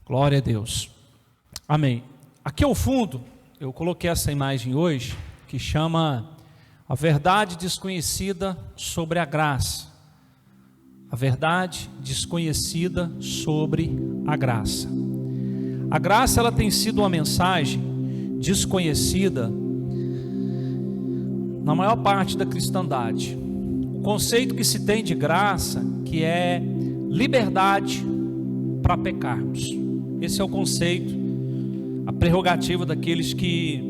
Glória a Deus. Amém. Aqui ao fundo, eu coloquei essa imagem hoje, que chama A Verdade Desconhecida sobre a Graça. A verdade desconhecida sobre a graça. A graça, ela tem sido uma mensagem desconhecida na maior parte da cristandade. O conceito que se tem de graça, que é liberdade para pecarmos. Esse é o conceito, a prerrogativa daqueles que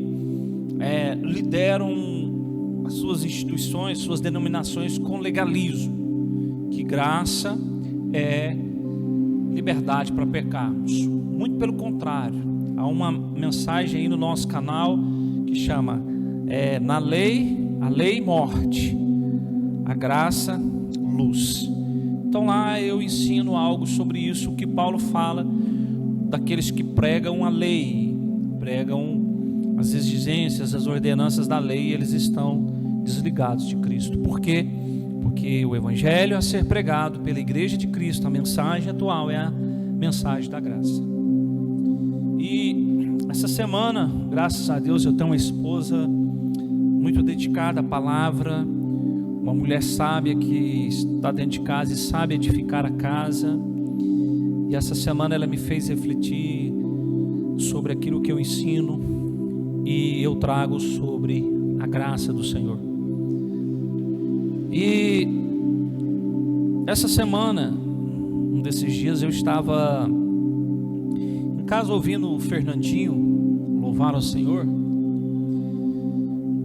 lideram as suas instituições, suas denominações com legalismo, que graça é liberdade para pecarmos. Muito pelo contrário, há uma mensagem aí no nosso canal que chama a lei morte, a graça luz. Então lá eu ensino algo sobre isso, que Paulo fala daqueles que pregam a lei, pregam as exigências, as ordenanças da lei, eles estão desligados de Cristo. Por quê? Porque o evangelho a ser pregado pela igreja de Cristo, a mensagem atual é a mensagem da graça. E essa semana, graças a Deus, eu tenho uma esposa muito dedicada à palavra, uma mulher sábia que está dentro de casa e sabe edificar a casa. E essa semana ela me fez refletir sobre aquilo que eu ensino e eu trago sobre a graça do Senhor. E essa semana, um desses dias, eu estava em casa ouvindo o Fernandinho louvar ao Senhor,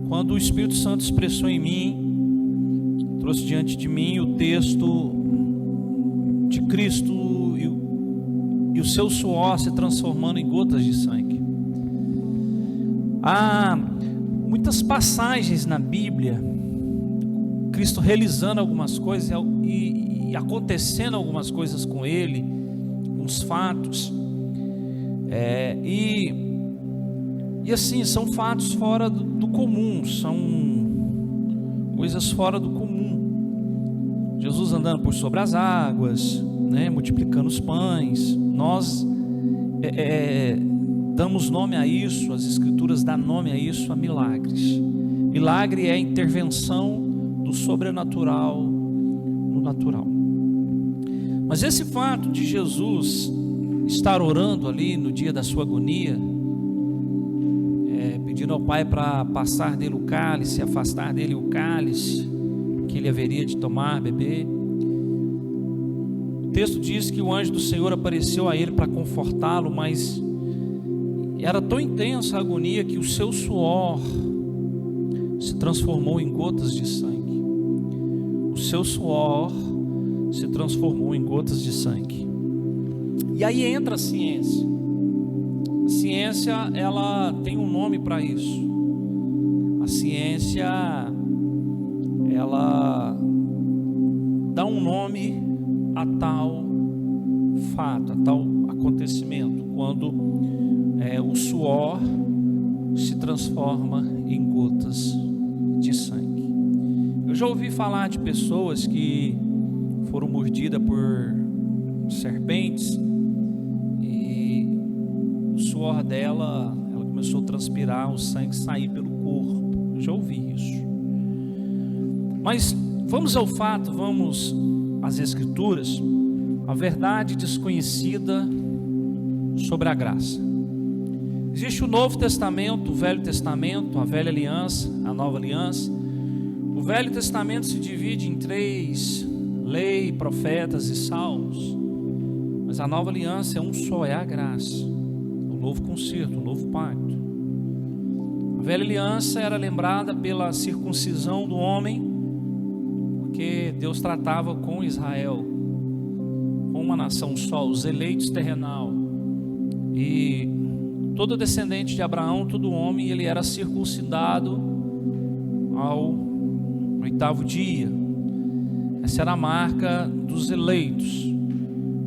quando o Espírito Santo expressou em mim, trouxe diante de mim o texto de Cristo e o seu suor se transformando em gotas de sangue. Há muitas passagens na Bíblia, Cristo realizando algumas coisas e acontecendo algumas coisas com Ele, uns fatos, e assim, são fatos fora do comum, são coisas fora do comum. Jesus andando por sobre as águas, multiplicando os pães. Nós damos nome a isso, as Escrituras dão nome a isso, a milagres. Milagre é a intervenção do sobrenatural no natural. Mas esse fato de Jesus estar orando ali no dia da sua agonia, pedindo ao Pai para passar dele o cálice, afastar dele o cálice que ele haveria de tomar, beber. O texto diz que o anjo do Senhor apareceu a ele para confortá-lo, mas era tão intensa a agonia que o seu suor se transformou em gotas de sangue. O seu suor se transformou em gotas de sangue. E aí entra a ciência. A ciência, ela tem um nome para isso. A ciência, ela dá um nome a tal fato, a tal acontecimento, quando o suor se transforma em gotas de sangue. Eu já ouvi falar de pessoas que foram mordidas por serpentes e o suor dela, ela começou a transpirar, o sangue sair pelo corpo. Eu já ouvi isso. Mas vamos ao fato, vamos às Escrituras, a verdade desconhecida sobre a graça. Existe o Novo Testamento, o Velho Testamento, a Velha Aliança, a Nova Aliança. O Velho Testamento se divide em 3, lei, profetas e salmos. Mas a Nova Aliança é um só, é a graça, o novo concerto, o novo pacto. A Velha Aliança era lembrada pela circuncisão do homem, porque Deus tratava com Israel, com uma nação só, os eleitos terrenal. E todo descendente de Abraão, todo homem, ele era circuncidado ao 8º dia. Essa era a marca dos eleitos.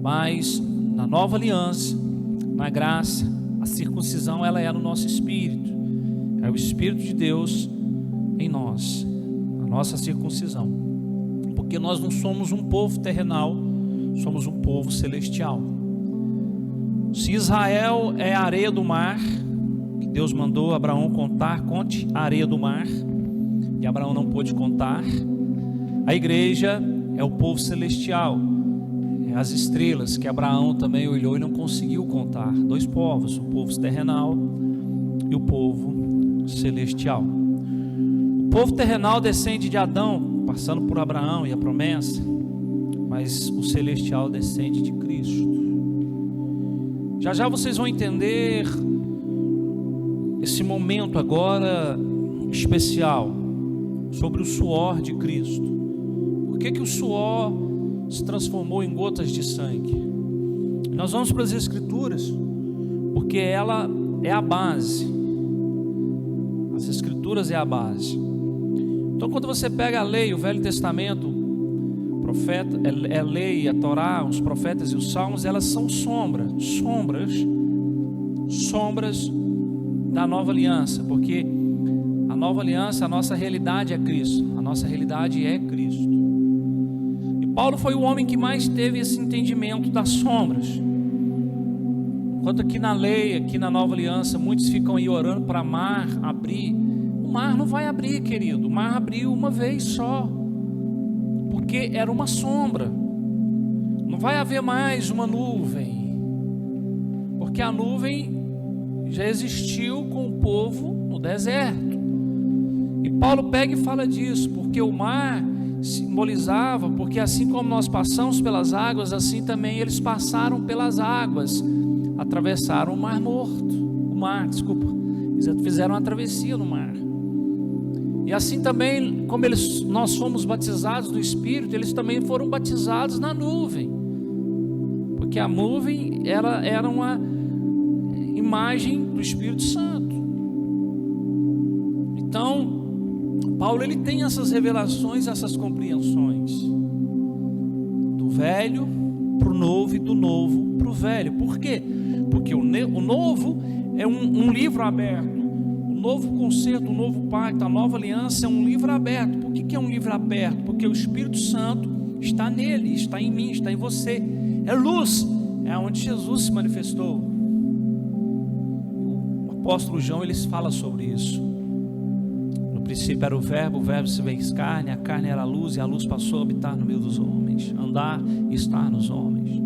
Mas na nova aliança, na graça, a circuncisão, ela é no nosso espírito. É o Espírito de Deus em nós, a nossa circuncisão. Porque nós não somos um povo terrenal, somos um povo celestial. Se Israel é a areia do mar, que Deus mandou Abraão contar, conte a areia do mar, e Abraão não pôde contar. A igreja é o povo celestial, é as estrelas que Abraão também olhou e não conseguiu contar. Dois povos, o povo terrenal e o povo celestial. O povo terrenal descende de Adão, passando por Abraão e a promessa, mas o celestial descende de Cristo. Já já vocês vão entender esse momento agora especial sobre o suor de Cristo. Por que o suor se transformou em gotas de sangue? Nós vamos para as Escrituras, porque ela é a base. As Escrituras é a base. Então, quando você pega a lei, o Velho Testamento, profeta, a lei, a Torá, os profetas e os salmos, elas são sombras da nova aliança, porque a nova aliança, a nossa realidade é Cristo, a nossa realidade é Cristo. E Paulo foi o homem que mais teve esse entendimento das sombras. Enquanto aqui na lei, aqui na nova aliança, muitos ficam aí orando para o mar abrir. O mar não vai abrir, querido. O mar abriu uma vez só, porque era uma sombra. Não vai haver mais uma nuvem, porque a nuvem já existiu com o povo no deserto. E Paulo pega e fala disso, porque o mar simbolizava, porque assim como nós passamos pelas águas, assim também eles passaram pelas águas, atravessaram o mar eles fizeram uma travessia no mar. E assim também, como nós fomos batizados do Espírito, eles também foram batizados na nuvem, porque a nuvem era uma imagem do Espírito Santo. Então, Paulo ele tem essas revelações, essas compreensões, do velho para o novo e do novo para o velho. Por quê? Porque o novo é um livro aberto. O novo concerto, o novo pacto, a nova aliança é um livro aberto. Por que é um livro aberto? Porque o Espírito Santo está nele, está em mim, está em você. É luz, é onde Jesus se manifestou. O apóstolo João ele fala sobre isso. No princípio era o verbo se fez carne, a carne era a luz e a luz passou a habitar no meio dos homens, andar e estar nos homens.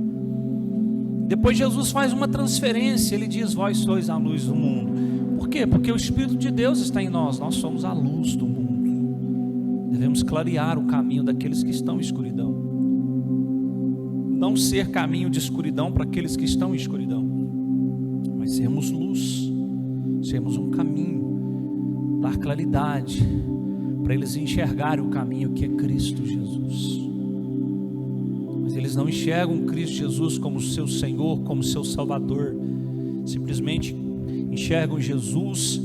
Depois Jesus faz uma transferência, ele diz: vós sois a luz do mundo. Por quê? Porque o Espírito de Deus está em nós, nós somos a luz do mundo. Devemos clarear o caminho daqueles que estão em escuridão, não ser caminho de escuridão para aqueles que estão em escuridão, mas sermos luz, sermos um caminho, dar claridade para eles enxergarem o caminho que é Cristo Jesus. Mas eles não enxergam Cristo Jesus como seu Senhor, como seu Salvador, simplesmente enxergam Jesus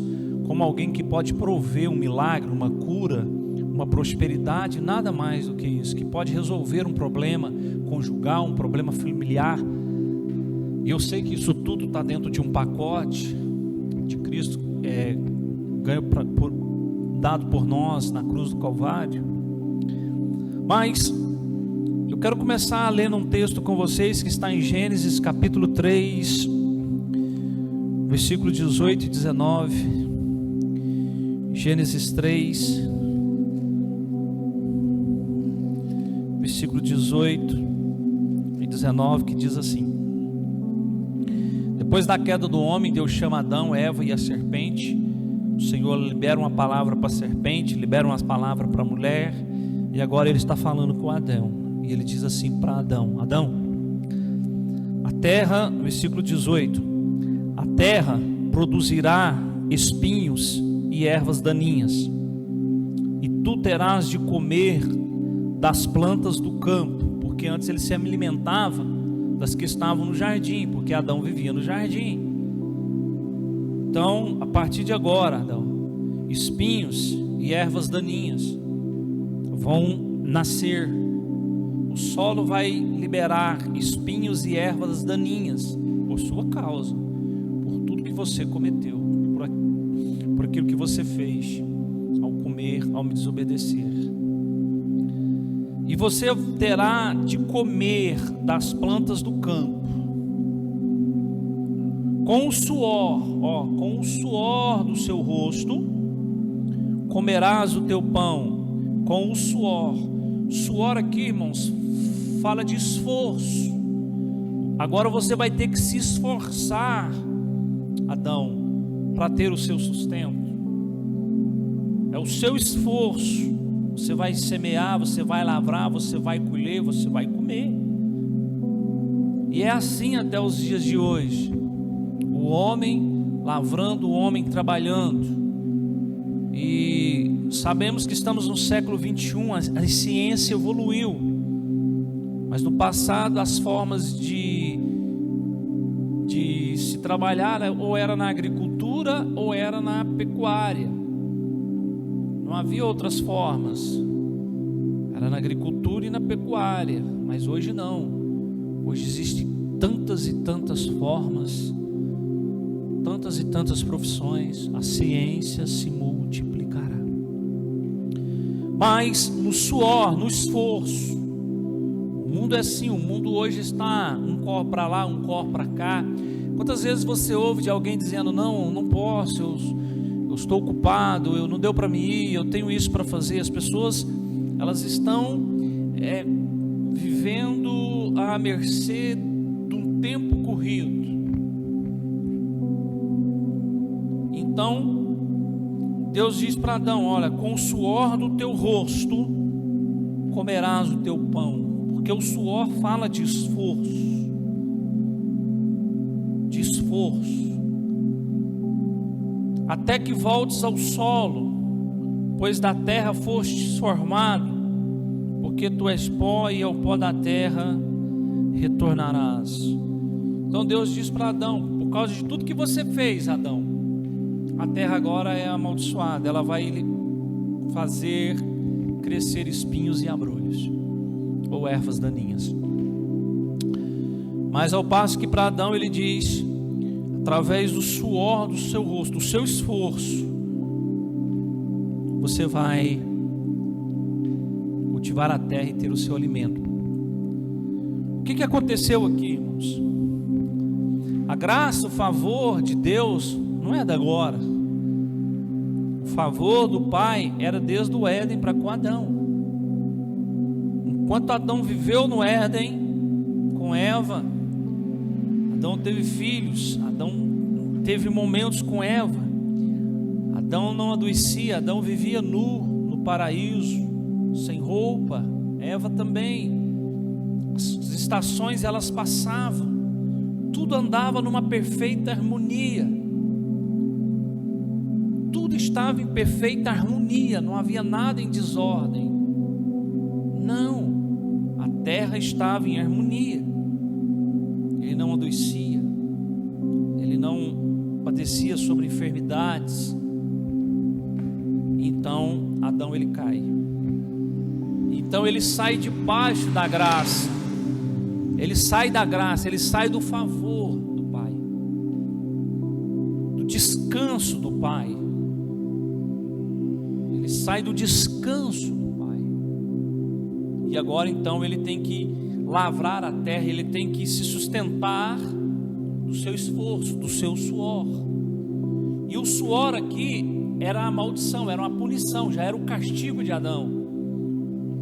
como alguém que pode prover um milagre, uma cura, uma prosperidade, nada mais do que isso, que pode resolver um problema conjugal, um problema familiar. E eu sei que isso tudo está dentro de um pacote de Cristo, dado por nós na cruz do Calvário. Mas eu quero começar lendo um texto com vocês que está em Gênesis capítulo 3, versículo 18 e 19. Gênesis 3, versículo 18 e 19, que diz assim: depois da queda do homem, Deus chama Adão, Eva e a serpente. O Senhor libera uma palavra para a serpente, libera uma palavra para a mulher, e agora ele está falando com Adão, e ele diz assim para Adão: Adão, a terra, versículo 18, a terra produzirá espinhos e ervas daninhas, e tu terás de comer das plantas do campo, porque antes ele se alimentava das que estavam no jardim, porque Adão vivia no jardim. Então, a partir de agora, Adão, espinhos e ervas daninhas vão nascer. O solo vai liberar espinhos e ervas daninhas por sua causa, por tudo que você cometeu, por aquilo que você fez ao comer, ao me desobedecer. E você terá de comer das plantas do campo. com o suor do seu rosto comerás o teu pão, com o suor. Suor aqui, irmãos, fala de esforço. Agora você vai ter que se esforçar, Adão, para ter o seu sustento. É o seu esforço. Você vai semear, você vai lavrar, você vai colher, você vai comer. E é assim até os dias de hoje. O homem lavrando, o homem trabalhando. E sabemos que estamos no século 21, a ciência evoluiu. Mas no passado as formas de se trabalhar ou era na agricultura ou era na pecuária. Não havia outras formas. Era na agricultura e na pecuária. Mas hoje não. Hoje existem tantas e tantas formas, tantas e tantas profissões. A ciência se multiplicará. Mas no suor, no esforço. O mundo é assim, o mundo hoje está um corre para lá, um corre para cá. Quantas vezes você ouve de alguém dizendo: não posso, eu estou ocupado, eu não deu para mim ir, eu tenho isso para fazer. As pessoas, elas estão vivendo à mercê de um tempo corrido. Então Deus diz para Adão: olha, com o suor do teu rosto comerás o teu pão. Porque o suor fala de esforço. De esforço. Até que voltes ao solo, pois da terra fostes formado, porque tu és pó e ao pó da terra retornarás. Então Deus diz para Adão: por causa de tudo que você fez, Adão, a terra agora é amaldiçoada, ela vai fazer crescer espinhos e abrolhos, ou ervas daninhas. Mas ao passo que para Adão ele diz: através do suor do seu rosto, do seu esforço, você vai cultivar a terra e ter o seu alimento. O que aconteceu aqui, irmãos? A graça, o favor de Deus não é de agora. O favor do Pai era desde o Éden para com Adão. Enquanto Adão viveu no Éden com Eva, Adão teve filhos, Adão teve momentos com Eva. Adão não adoecia, Adão vivia nu no paraíso, sem roupa. Eva também. As estações elas passavam, tudo andava numa perfeita harmonia. Tudo estava em perfeita harmonia, não havia nada em desordem. Não, a terra estava em harmonia. Ele não adoecia, ele não padecia sobre enfermidades. Então Adão ele cai. Então ele sai debaixo da graça. Ele sai da graça, ele sai do favor do Pai, do descanso do Pai. Ele sai do descanso do Pai. E agora então ele tem que lavrar a terra, ele tem que se sustentar do seu esforço, do seu suor. E o suor aqui era a maldição, era uma punição, já era o castigo de Adão.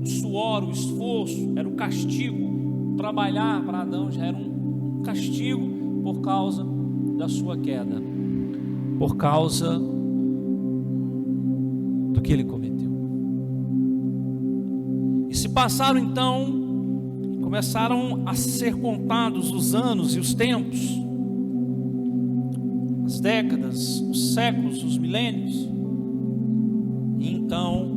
O suor, o esforço, era o castigo. Trabalhar para Adão já era um castigo por causa da sua queda, por causa do que ele cometeu. E se passaram então, começaram a ser contados os anos e os tempos, as décadas, os séculos, os milênios. E então,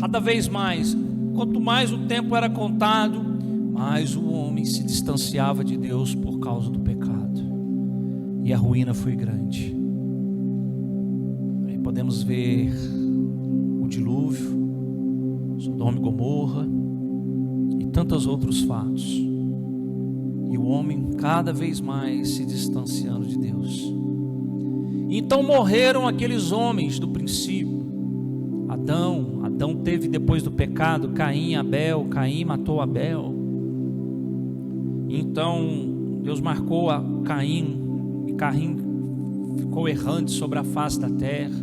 cada vez mais, quanto mais o tempo era contado, mais o homem se distanciava de Deus por causa do pecado. E a ruína foi grande. Aí podemos ver o dilúvio, Sodoma e Gomorra e tantos outros fatos. E o homem cada vez mais se distanciando de Deus. Então morreram aqueles homens do princípio. Adão teve depois do pecado Caim e Abel. Caim matou Abel. Então Deus marcou a Caim carrinho ficou errante sobre a face da terra.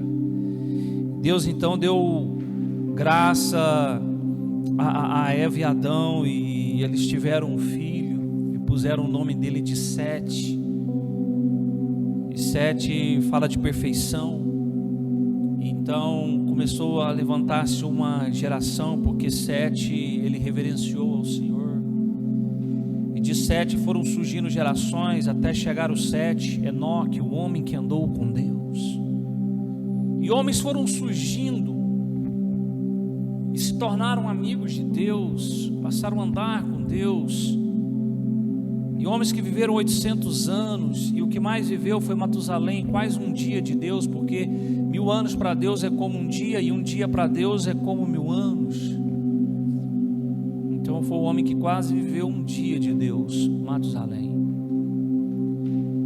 Deus então deu graça a Eva e Adão, e eles tiveram um filho e puseram o nome dele de Sete. E Sete fala de perfeição. Então começou a levantar-se uma geração, porque Sete, ele reverenciou ao Senhor. E de Sete foram surgindo gerações, até chegar o Sete, Enoque, o homem que andou com Deus. E homens foram surgindo e se tornaram amigos de Deus, passaram a andar com Deus. E homens que viveram 800 anos, e o que mais viveu foi Matusalém, quase um dia de Deus, porque 1000 anos para Deus é como um dia, e um dia para Deus é como 1000 anos. Então foi o homem que quase viveu um dia de Deus, Matusalém.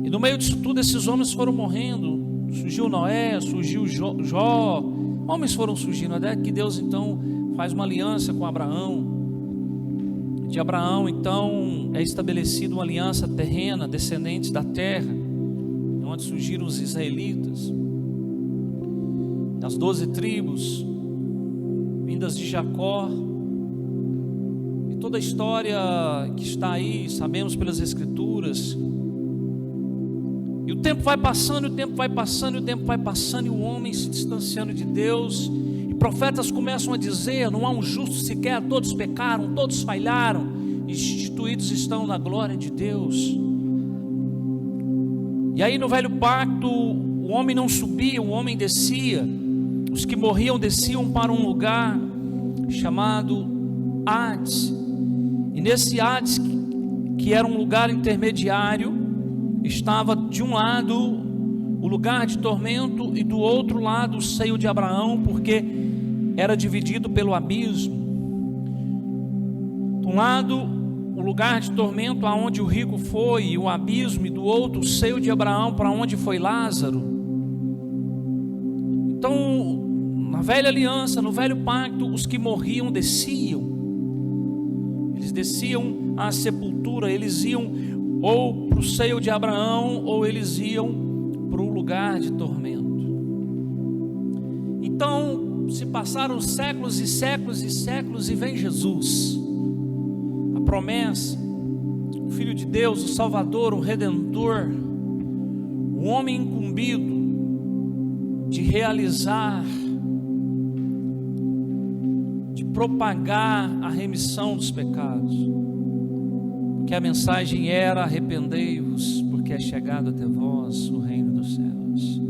E no meio disso tudo, esses homens foram morrendo. Surgiu Noé, surgiu Jó, homens foram surgindo, até que Deus então faz uma aliança com Abraão. De Abraão então é estabelecida uma aliança terrena, descendentes da terra, onde surgiram os israelitas, das 12 tribos, vindas de Jacó, e toda a história que está aí, sabemos pelas escrituras. E o tempo vai passando, o tempo vai passando, o tempo vai passando, e o homem se distanciando de Deus. E profetas começam a dizer: não há um justo sequer, todos pecaram, todos falharam, instituídos estão na glória de Deus. E aí no velho pacto, o homem não subia, o homem descia. Os que morriam desciam para um lugar chamado Hades. E nesse Hades, que era um lugar intermediário, estava de um lado o lugar de tormento e do outro lado o seio de Abraão, porque era dividido pelo abismo. De um lado o lugar de tormento aonde o rico foi, e o abismo, e do outro o seio de Abraão para onde foi Lázaro. Então, na velha aliança, no velho pacto, os que morriam desciam. Eles desciam à sepultura, eles iam ou para o seio de Abraão, ou eles iam para o lugar de tormento. Então se passaram séculos e séculos e séculos, e vem Jesus, a promessa, o Filho de Deus, o Salvador, o Redentor, o homem incumbido de realizar, de propagar a remissão dos pecados. Que a mensagem era: arrependei-vos, porque é chegado até vós o reino dos céus.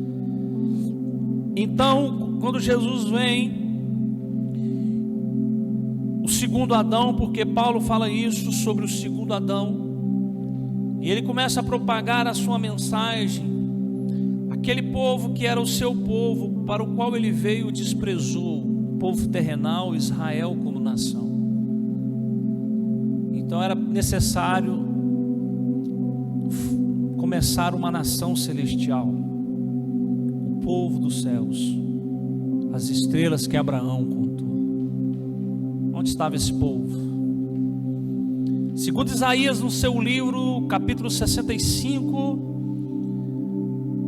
Então, quando Jesus vem, o segundo Adão, porque Paulo fala isso sobre o segundo Adão, e ele começa a propagar a sua mensagem. Aquele povo que era o seu povo, para o qual ele veio, desprezou o povo terrenal, Israel como nação. Então era necessário começar uma nação celestial, o povo dos céus, as estrelas que Abraão contou. Onde estava esse povo? Segundo Isaías, no seu livro, capítulo 65,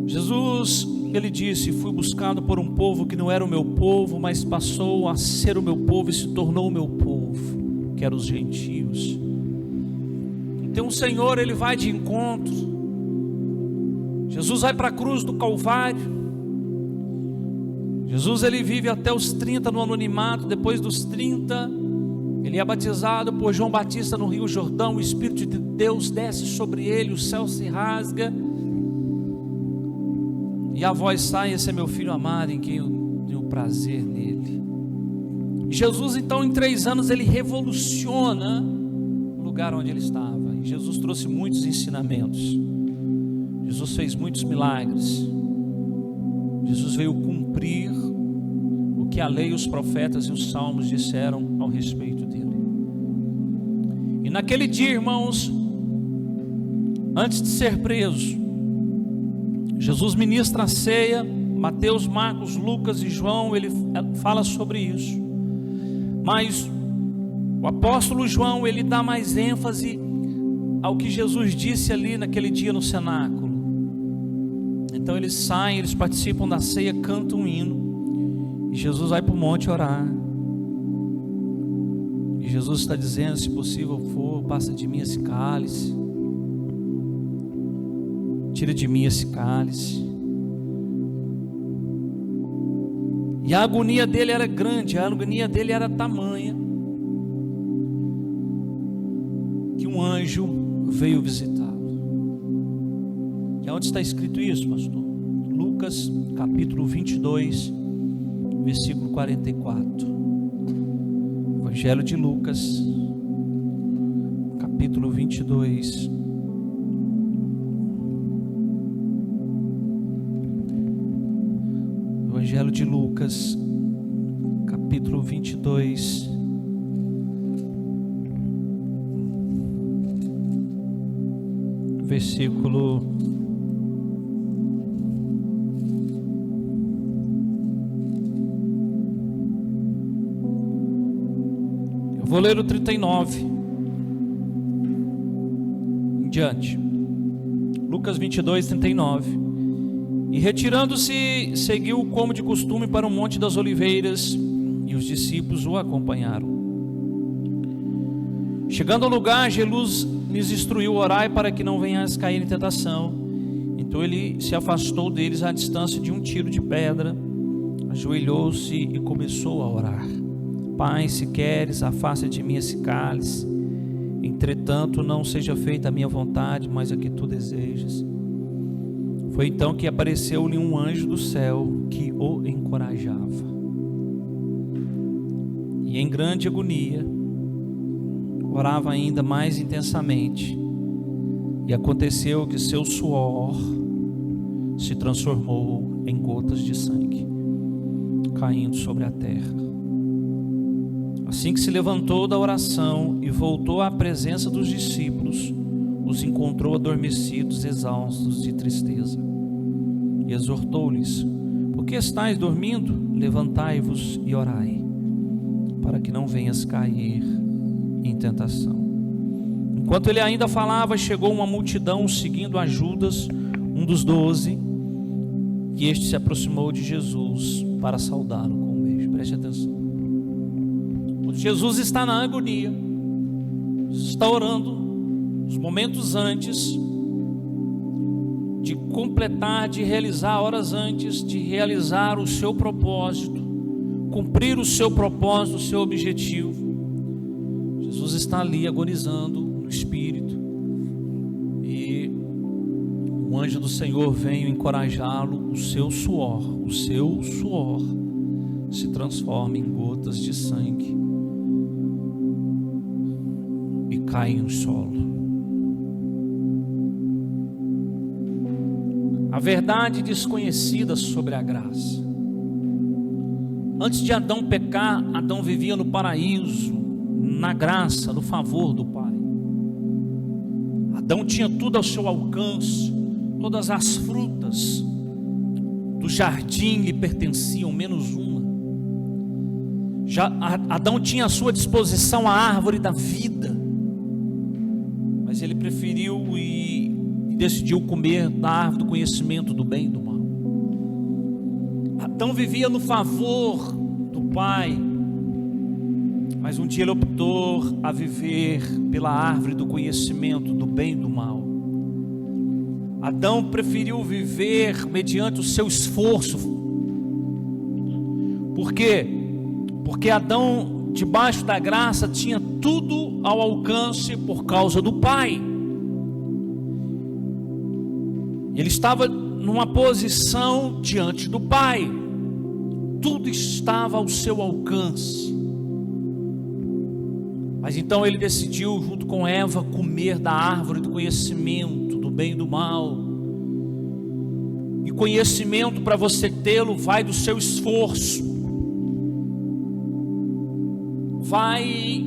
Jesus, ele disse: fui buscado por um povo que não era o meu povo, mas passou a ser o meu povo e se tornou o meu povo, que eram os gentios. Então o Senhor, ele vai de encontro. Jesus vai para a cruz do Calvário. Jesus, ele vive até os 30 no anonimato. Depois dos 30, ele é batizado por João Batista no Rio Jordão. O Espírito de Deus desce sobre ele, o céu se rasga, e a voz sai: esse é meu filho amado, em quem eu tenho prazer nele. Jesus então, em 3 anos, ele revoluciona o lugar onde ele estava. E Jesus trouxe muitos ensinamentos. Jesus fez muitos milagres. Jesus veio cumprir o que a lei, os profetas e os salmos disseram ao respeito dele. E naquele dia, irmãos, antes de ser preso, Jesus ministra a ceia. Mateus, Marcos, Lucas e João, ele fala sobre isso. Mas o apóstolo João, ele dá mais ênfase ao que Jesus disse ali naquele dia no cenáculo. Então eles saem, eles participam da ceia, cantam um hino, e Jesus vai para o monte orar. E Jesus está dizendo: se possível for, passa de mim esse cálice, tira de mim esse cálice. E a agonia dele era grande, a agonia dele era tamanha, que um anjo veio visitá-lo. E onde está escrito isso, pastor? Lucas capítulo 22, versículo 44. Evangelho de Lucas, capítulo 22. Evangelho de Lucas, capítulo 22. Versículo 39 em diante. Lucas 22, 39. E retirando-se, seguiu como de costume para o Monte das Oliveiras, e os discípulos o acompanharam. Chegando ao lugar, Jesus lhes instruiu: orai para que não venhais cair em tentação. Então ele se afastou deles à distância de um tiro de pedra, ajoelhou-se e começou a orar: Pai, se queres, afasta de mim esse cálice, entretanto não seja feita a minha vontade, mas a que tu desejas. Foi então que apareceu-lhe um anjo do céu que o encorajava. E em grande agonia orava ainda mais intensamente, e aconteceu que seu suor se transformou em gotas de sangue caindo sobre a terra. Assim que se levantou da oração e voltou à presença dos discípulos, os encontrou adormecidos, exaustos de tristeza, e exortou-lhes: por que estáis dormindo? Levantai-vos e orai, para que não venhas cair em tentação. Enquanto ele ainda falava, chegou uma multidão seguindo a Judas, um dos 12, e este se aproximou de Jesus para saudá-lo com um beijo. Preste atenção. Quando Jesus está na agonia, está orando, os momentos antes de completar, de realizar, horas antes de realizar o seu propósito, cumprir o seu propósito, o seu objetivo, Jesus está ali agonizando no espírito, e o anjo do Senhor vem encorajá-lo. O seu suor se transforma em gotas de sangue e cai no solo. A verdade desconhecida sobre a graça. Antes de Adão pecar, Adão vivia no paraíso, na graça, no favor do Pai. Adão tinha tudo ao seu alcance, todas as frutas do jardim lhe pertenciam, menos uma. Adão tinha à sua disposição a árvore da vida, mas ele preferiu e decidiu comer da árvore do conhecimento do bem e do mal. Adão vivia no favor do Pai, mas um dia ele optou a viver pela árvore do conhecimento do bem e do mal. Adão preferiu viver mediante o seu esforço. Por quê? Porque Adão, debaixo da graça, tinha tudo ao alcance por causa do Pai. Ele estava numa posição diante do Pai, tudo estava ao seu alcance. Mas então ele decidiu, junto com Eva, comer da árvore do conhecimento do bem e do mal. E conhecimento, para você tê-lo, vai do seu esforço, vai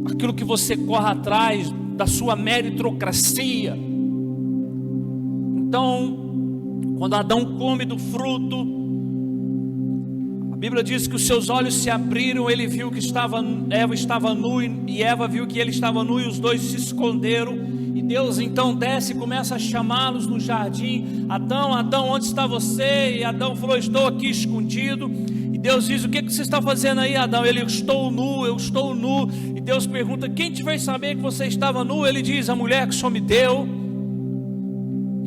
aquilo que você corre atrás da sua meritocracia. Então, quando Adão come do fruto, a Bíblia diz que os seus olhos se abriram, ele viu que Eva estava nua, e Eva viu que ele estava nu, e os dois se esconderam. E Deus então desce e começa a chamá-los no jardim. Adão, Adão, onde está você? E Adão falou: estou aqui escondido. E Deus diz: o que você está fazendo aí, Adão? Ele: eu estou nu. E Deus pergunta: quem te fez saber que você estava nu? Ele diz: a mulher que o Senhor me deu.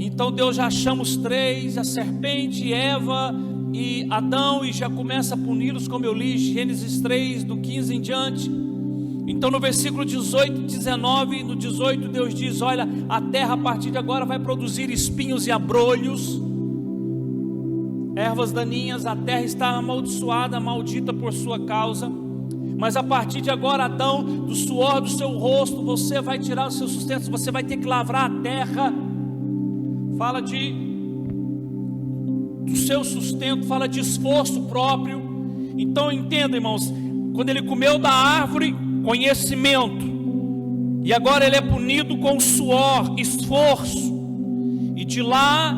Então Deus já chama os três, a serpente, Eva e Adão, e já começa a puni-los, como eu li, Gênesis 3, do 15 em diante. Então no versículo 18 e 19, no 18 Deus diz: olha, a terra a partir de agora vai produzir espinhos e abrolhos, ervas daninhas, a terra está amaldiçoada, maldita por sua causa. Mas a partir de agora, Adão, do suor do seu rosto, você vai tirar o seu sustento, você vai ter que lavrar a terra. Fala do seu sustento, fala de esforço próprio. Então entenda, irmãos, quando ele comeu da árvore, conhecimento, e agora ele é punido com suor, esforço, e de lá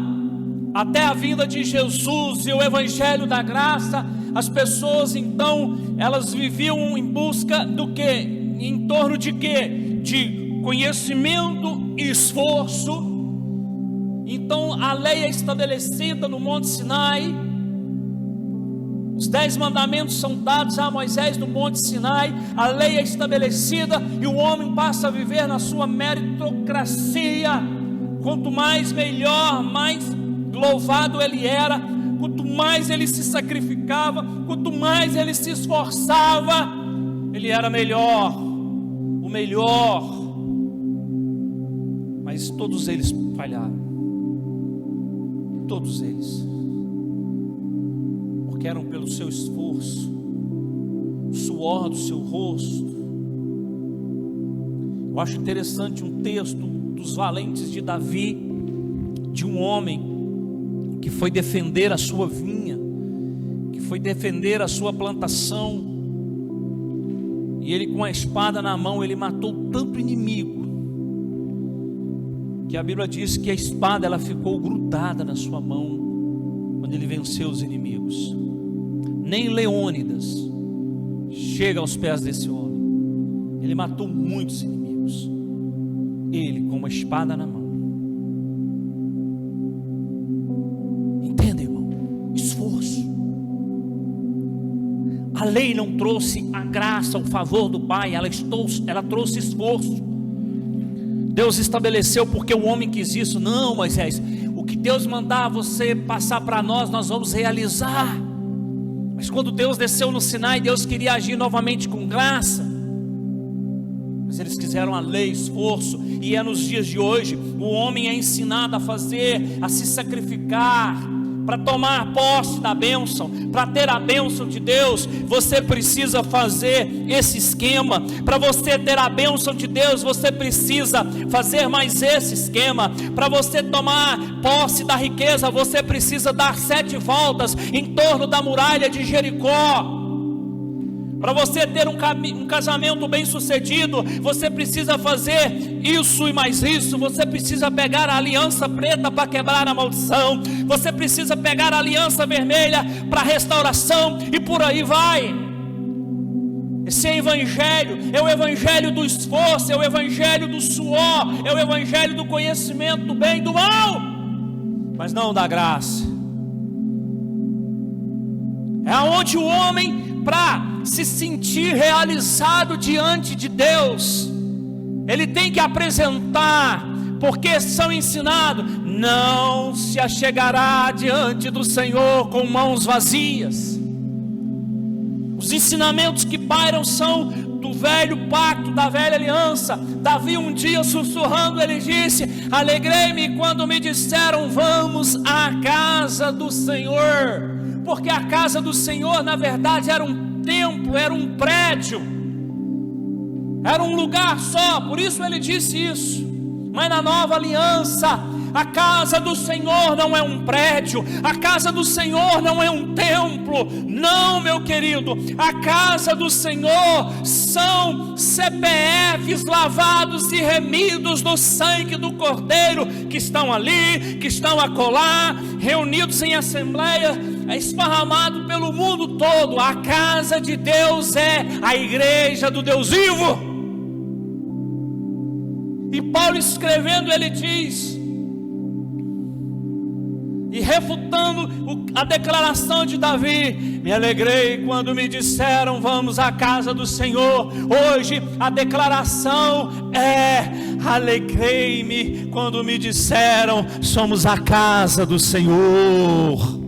até a vinda de Jesus e o evangelho da graça, as pessoas então, elas viviam em busca do que? Em torno de quê? De conhecimento e esforço. Então a lei é estabelecida no Monte Sinai, os 10 mandamentos são dados a Moisés no Monte Sinai, a lei é estabelecida e o homem passa a viver na sua meritocracia. Quanto mais melhor, mais louvado ele era, quanto mais ele se sacrificava, quanto mais ele se esforçava, ele era melhor, o melhor. Mas todos eles falharam. Todos eles, porque eram pelo seu esforço, suor do seu rosto. Eu acho interessante um texto dos valentes de Davi, de um homem que foi defender a sua vinha, que foi defender a sua plantação, e ele com a espada na mão, ele matou tanto inimigo, que a Bíblia diz que a espada ela ficou grudada na sua mão quando ele venceu os inimigos. Nem Leônidas chega aos pés desse homem. Ele matou muitos inimigos, ele com uma espada na mão. Entenda, irmão, esforço. A lei não trouxe a graça, o favor do Pai, ela trouxe esforço. Deus estabeleceu porque o homem quis isso. Não, Moisés, o que Deus mandar você passar para nós, nós vamos realizar. Mas quando Deus desceu no Sinai, Deus queria agir novamente com graça, mas eles quiseram a lei, esforço. E é nos dias de hoje, o homem é ensinado a fazer, a se sacrificar, para tomar posse da bênção, para ter a bênção de Deus. Você precisa fazer esse esquema. Para você ter a bênção de Deus, você precisa fazer mais esse esquema. Para você tomar posse da riqueza, você precisa dar 7 voltas em torno da muralha de Jericó. Para você ter um casamento bem sucedido, você precisa fazer isso e mais isso. Você precisa pegar a aliança preta para quebrar a maldição. Você precisa pegar a aliança vermelha para restauração, e por aí vai. Esse é o evangelho do esforço, é o evangelho do suor, é o evangelho do conhecimento do bem e do mal, mas não da graça. É onde o homem, para se sentir realizado diante de Deus, ele tem que apresentar, porque são ensinados: não se achegará diante do Senhor com mãos vazias. Os ensinamentos que pairam são do velho pacto, da velha aliança. Davi um dia sussurrando, ele disse: alegrei-me quando me disseram, vamos à casa do Senhor. Porque a casa do Senhor na verdade era um templo, era um prédio, era um lugar só, por isso ele disse isso. Mas na nova aliança, a casa do Senhor não é um prédio, a casa do Senhor não é um templo, não, meu querido. A casa do Senhor são CPFs lavados e remidos no sangue do Cordeiro, que estão ali, que estão acolá, reunidos em assembleia, esparramado pelo mundo todo. A casa de Deus é a igreja do Deus vivo. E Paulo escrevendo, ele diz, e refutando a declaração de Davi: me alegrei quando me disseram vamos à casa do Senhor. Hoje a declaração é: alegrei-me quando me disseram somos a casa do Senhor.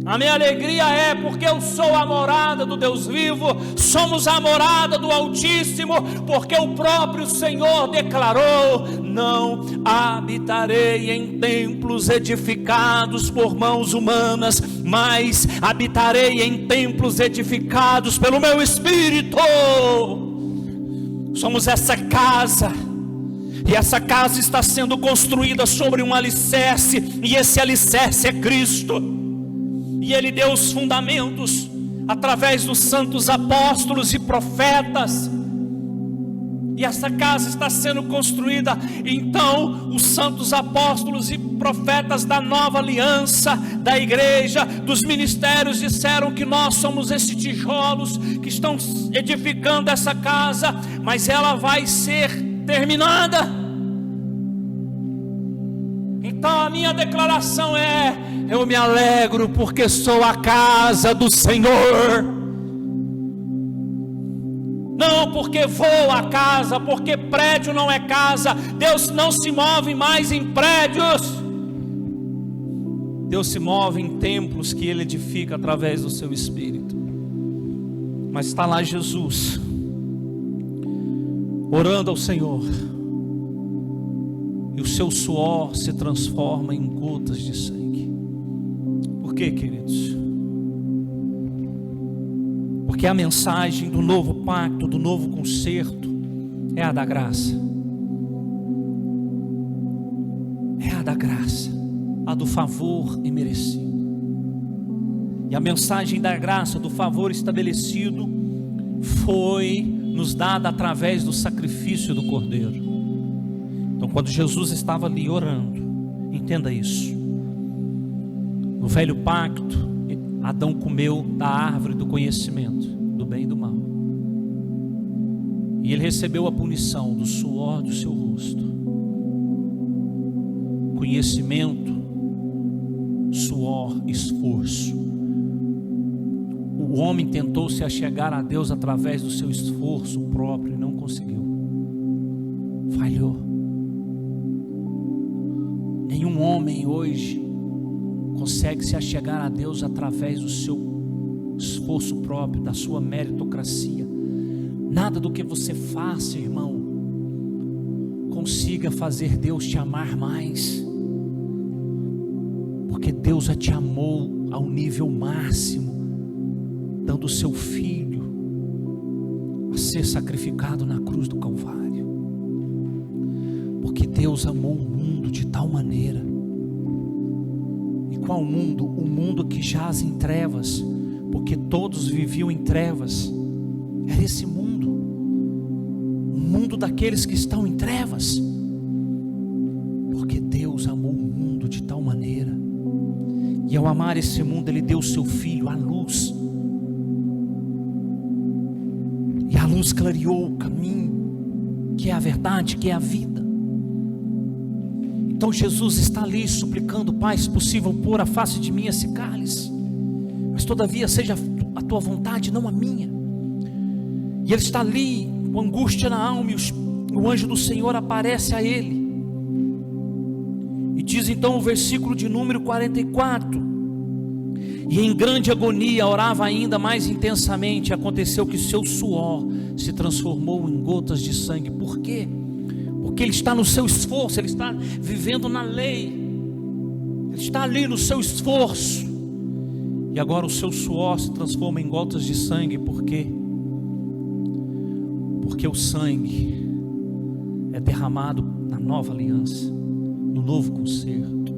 A minha alegria é porque eu sou a morada do Deus vivo, somos a morada do Altíssimo, porque o próprio Senhor declarou: não habitarei em templos edificados por mãos humanas, mas habitarei em templos edificados pelo meu Espírito. Somos essa casa, e essa casa está sendo construída sobre um alicerce, e esse alicerce é Cristo. E Ele deu os fundamentos através dos santos apóstolos e profetas. E essa casa está sendo construída. Então os santos apóstolos e profetas da nova aliança, da igreja, dos ministérios, disseram que nós somos esses tijolos que estão edificando essa casa, mas ela vai ser terminada. Então a minha declaração é: eu me alegro porque sou a casa do Senhor. Não porque vou à casa, porque prédio não é casa. Deus não se move mais em prédios. Deus se move em templos que Ele edifica através do seu Espírito. Mas está lá Jesus, orando ao Senhor, e o seu suor se transforma em gotas de sangue. Por quê, queridos? Porque a mensagem do novo pacto, do novo concerto, é a da graça. É a da graça, a do favor imerecido. E a mensagem da graça, do favor estabelecido, foi nos dada através do sacrifício do Cordeiro. Então, quando Jesus estava ali orando, entenda isso: no velho pacto, Adão comeu da árvore do conhecimento do bem e do mal, e ele recebeu a punição do suor do seu rosto. Conhecimento, suor, esforço. O homem tentou se achegar a Deus através do seu esforço próprio e não conseguiu, falhou. Nenhum homem hoje consegue se achegar a Deus através do seu esforço próprio, da sua meritocracia. Nada do que você faça, irmão, consiga fazer Deus te amar mais, porque Deus já te amou ao nível máximo, dando o seu Filho a ser sacrificado na cruz do Calvário. Porque Deus amou o mundo de tal maneira. E qual mundo? O mundo que jaz em trevas, porque todos viviam em trevas. Era esse mundo, o mundo daqueles que estão em trevas. Porque Deus amou o mundo de tal maneira, e ao amar esse mundo, Ele deu o seu Filho, a luz. E a luz clareou o caminho, que é a verdade, que é a vida. Então Jesus está ali suplicando: Pai, se possível, pôr a face de mim esse cálice, mas todavia seja a tua vontade, não a minha. E ele está ali com angústia na alma, e o anjo do Senhor aparece a ele, e diz então o versículo de número 44: e em grande agonia orava ainda mais intensamente. Aconteceu que seu suor se transformou em gotas de sangue. Por quê? Porque ele está no seu esforço, ele está vivendo na lei, ele está ali no seu esforço, e agora o seu suor se transforma em gotas de sangue. Por quê? Porque o sangue é derramado na nova aliança, no novo concerto.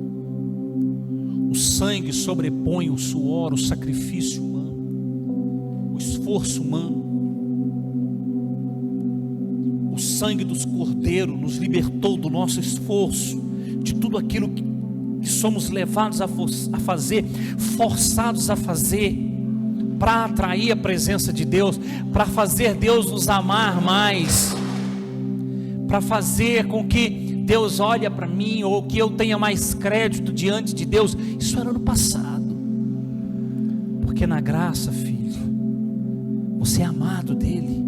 O sangue sobrepõe o suor, o sacrifício humano, o esforço humano. O sangue dos cordeiros nos libertou do nosso esforço, de tudo aquilo que somos levados a fazer, forçados a fazer, para atrair a presença de Deus, para fazer Deus nos amar mais, para fazer com que Deus olhe para mim, ou que eu tenha mais crédito diante de Deus. Isso era no passado. Porque na graça, filho, você é amado dele.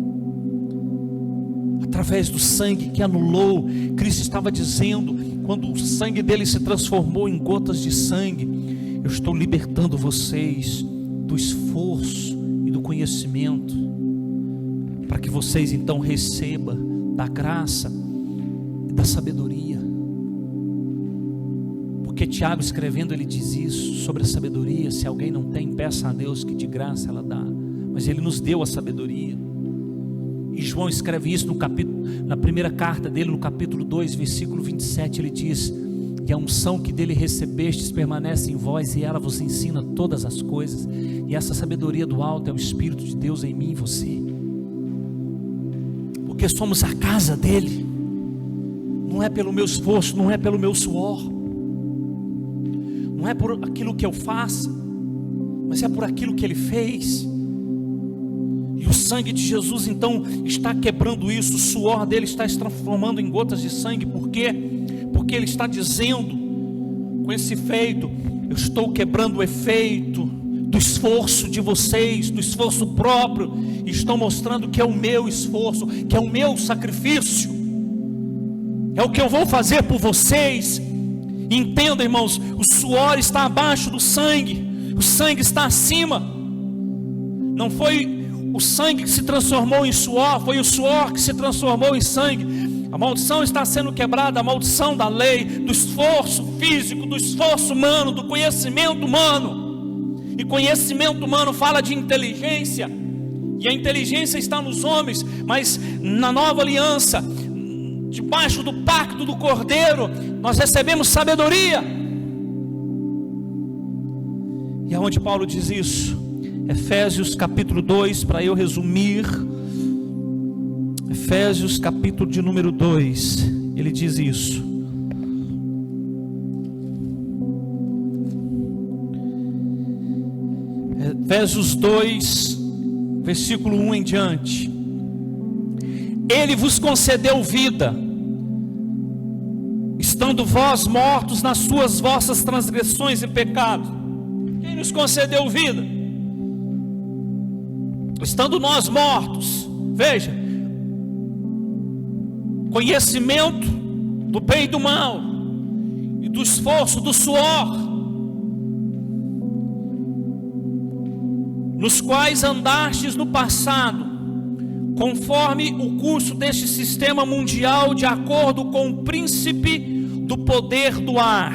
Através do sangue que anulou, Cristo estava dizendo, quando o sangue dele se transformou em gotas de sangue, eu estou libertando vocês do esforço e do conhecimento, para que vocês então recebam da graça e da sabedoria. Porque Tiago escrevendo, ele diz isso sobre a sabedoria: se alguém não tem, peça a Deus que de graça ela dá. Mas ele nos deu a sabedoria. E João escreve isso na primeira carta dele, no capítulo 2, versículo 27, ele diz: e a unção que dele recebestes permanece em vós, e ela vos ensina todas as coisas. E essa sabedoria do alto é o Espírito de Deus em mim e em você. Porque somos a casa dele. Não é pelo meu esforço, não é pelo meu suor, não é por aquilo que eu faço, mas é por aquilo que ele fez. E o sangue de Jesus então está quebrando isso. O suor dele está se transformando em gotas de sangue. Por quê? Porque ele está dizendo, com esse feito, eu estou quebrando o efeito do esforço de vocês, do esforço próprio, e estou mostrando que é o meu esforço, que é o meu sacrifício, é o que eu vou fazer por vocês. Entenda, irmãos, o suor está abaixo do sangue, o sangue está acima. Não foi o sangue que se transformou em suor, foi o suor que se transformou em sangue. A maldição está sendo quebrada, a maldição da lei, do esforço físico, do esforço humano, do conhecimento humano. E conhecimento humano fala de inteligência, e a inteligência está nos homens. Mas na nova aliança, debaixo do pacto do Cordeiro, nós recebemos sabedoria. E aonde Paulo diz isso? Efésios capítulo 2, para eu resumir. Efésios capítulo de número 2, ele diz isso. Efésios 2, versículo 1 em diante. Ele vos concedeu vida, estando vós mortos nas vossas transgressões e pecados. Quem nos concedeu vida? Estando nós mortos. Veja, conhecimento do bem e do mal, e do esforço, do suor, nos quais andastes no passado, conforme o curso deste sistema mundial, de acordo com o príncipe do poder do ar,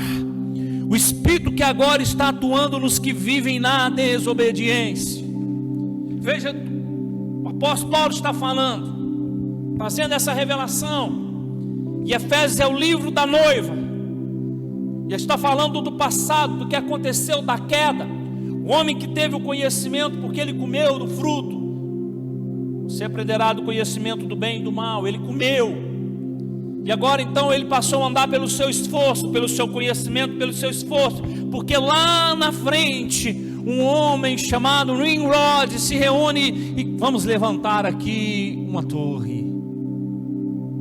o espírito que agora está atuando nos que vivem na desobediência. Veja, o apóstolo Paulo está falando, fazendo essa revelação. E Efésios é o livro da noiva, e está falando do passado, do que aconteceu, da queda. O homem que teve o conhecimento, porque ele comeu do fruto. Você aprenderá do conhecimento do bem e do mal. Ele comeu, e agora então ele passou a andar pelo seu esforço, pelo seu conhecimento, pelo seu esforço. Porque lá na frente, um homem chamado Nimrod se reúne e vamos levantar aqui uma torre.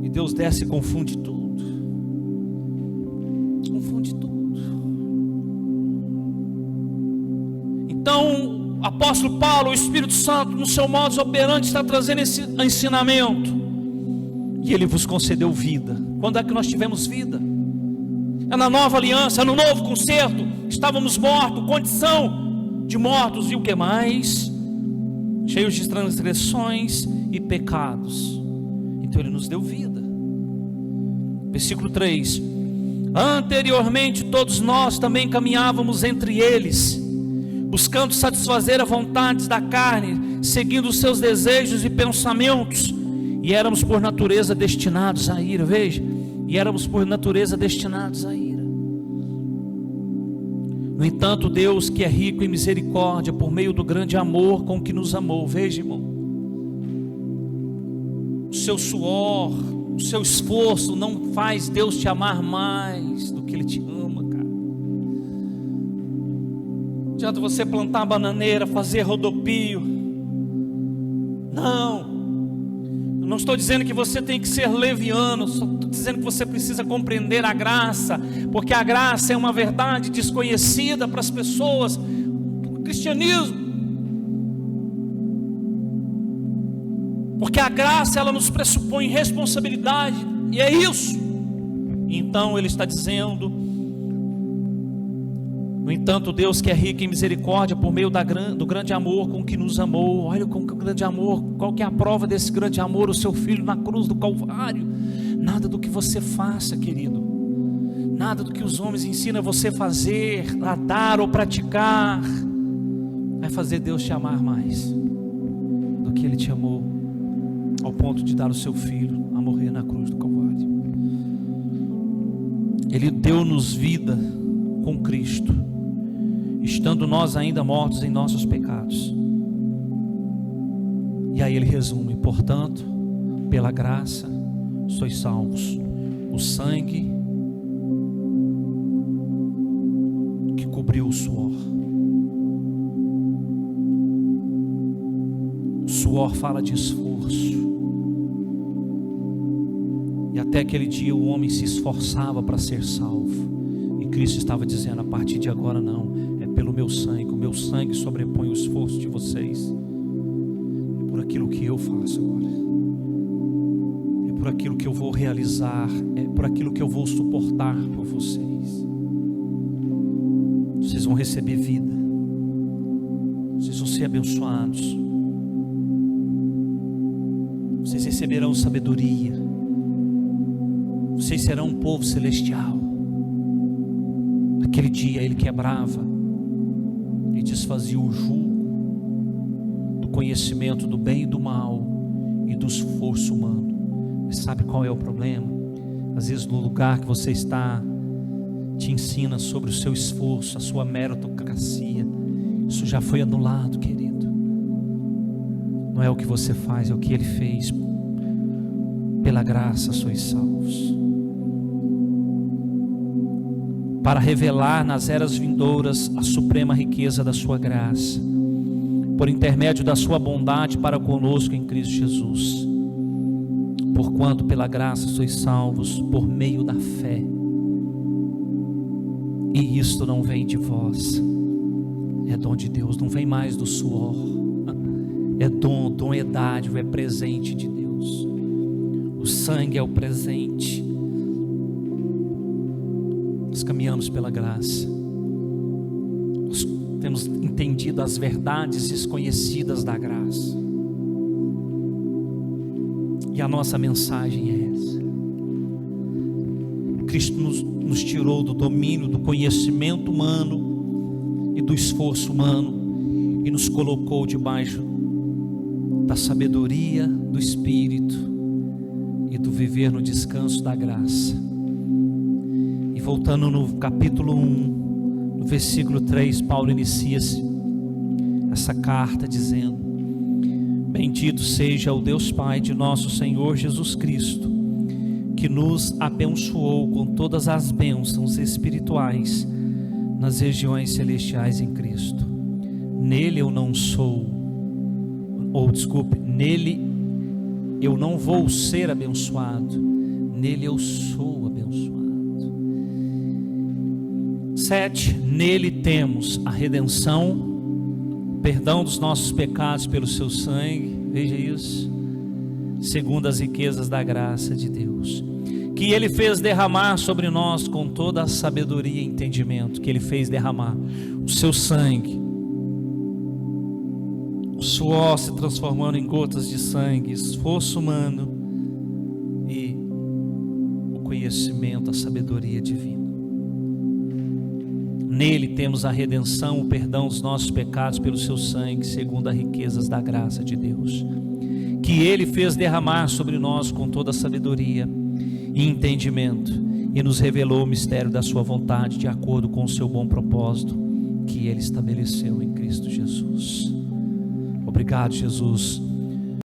E Deus desce e confunde tudo. Confunde tudo. Então, o apóstolo Paulo, o Espírito Santo, no seu modus operandi, está trazendo esse ensinamento. E ele vos concedeu vida. Quando é que nós tivemos vida? É na nova aliança, é no novo concerto. Estávamos mortos, condição de mortos, e o que mais? Cheios de transgressões e pecados. Então ele nos deu vida. Versículo 3: anteriormente todos nós também caminhávamos entre eles, buscando satisfazer as vontades da carne, seguindo os seus desejos e pensamentos, e éramos por natureza destinados à ira. Veja, e éramos por natureza destinados à ira. No entanto, Deus, que é rico em misericórdia, por meio do grande amor com que nos amou. Veja, irmão, o seu suor, o seu esforço não faz Deus te amar mais do que Ele te ama, cara. Não adianta você plantar bananeira, fazer rodopio. Não Não estou dizendo que você tem que ser leviano, só estou dizendo que você precisa compreender a graça, porque a graça é uma verdade desconhecida para as pessoas do cristianismo. Porque a graça, ela nos pressupõe responsabilidade, e é isso. Então ele está dizendo: no entanto, Deus, que é rico em misericórdia, por meio do grande amor com que nos amou. Olha com que grande amor, qual que é a prova desse grande amor? O seu Filho na cruz do Calvário. Nada do que você faça, querido, nada do que os homens ensinam você a fazer, a dar ou praticar, vai fazer Deus te amar mais do que Ele te amou, ao ponto de dar o seu Filho a morrer na cruz do Calvário. Ele deu-nos vida com Cristo, estando nós ainda mortos em nossos pecados. E aí ele resume: portanto, pela graça sois salvos. O sangue que cobriu o suor. O suor fala de esforço. E até aquele dia o homem se esforçava para ser salvo. E Cristo estava dizendo: a partir de agora não, é pelo meu sangue. O meu sangue sobrepõe o esforço de vocês. É por aquilo que eu faço agora. É por aquilo que eu vou realizar. É por aquilo que eu vou suportar por vocês. Vocês vão receber vida. Vocês vão ser abençoados. Vocês receberão sabedoria. Vocês serão um povo celestial. Naquele dia ele quebrava e desfazia o jugo do conhecimento do bem e do mal e do esforço humano. Mas sabe qual é o problema? Às vezes no lugar que você está, te ensina sobre o seu esforço, a sua meritocracia. Isso já foi anulado, querido. Não é o que você faz, é o que Ele fez. Pela graça sois salvos, para revelar nas eras vindouras a suprema riqueza da sua graça, por intermédio da sua bondade para conosco em Cristo Jesus. Porquanto pela graça sois salvos por meio da fé, e isto não vem de vós, é dom de Deus, não vem mais do suor, é dom é dádiva, é presente de Deus. O sangue é o presente. Nós caminhamos pela graça. Nós temos entendido as verdades desconhecidas da graça. E a nossa mensagem é essa. Cristo nos tirou do domínio, do conhecimento humano e do esforço humano, e nos colocou debaixo da sabedoria do Espírito e do viver no descanso da graça. E voltando no capítulo 1, no versículo 3, Paulo inicia essa carta dizendo: bendito seja o Deus Pai de nosso Senhor Jesus Cristo, que nos abençoou com todas as bênçãos espirituais nas regiões celestiais em Cristo. Nele eu não sou, nele eu não vou ser abençoado, nele eu sou abençoado. 7. Nele temos a redenção, perdão dos nossos pecados pelo seu sangue, veja isso, segundo as riquezas da graça de Deus, que Ele fez derramar sobre nós com toda a sabedoria e entendimento, que Ele fez derramar o seu sangue, o suor se transformando em gotas de sangue, esforço humano e o conhecimento, a sabedoria divina. Nele temos a redenção, o perdão dos nossos pecados pelo seu sangue, segundo as riquezas da graça de Deus, que Ele fez derramar sobre nós com toda a sabedoria e entendimento, e nos revelou o mistério da sua vontade, de acordo com o seu bom propósito, que Ele estabeleceu em Cristo Jesus. Obrigado, Jesus,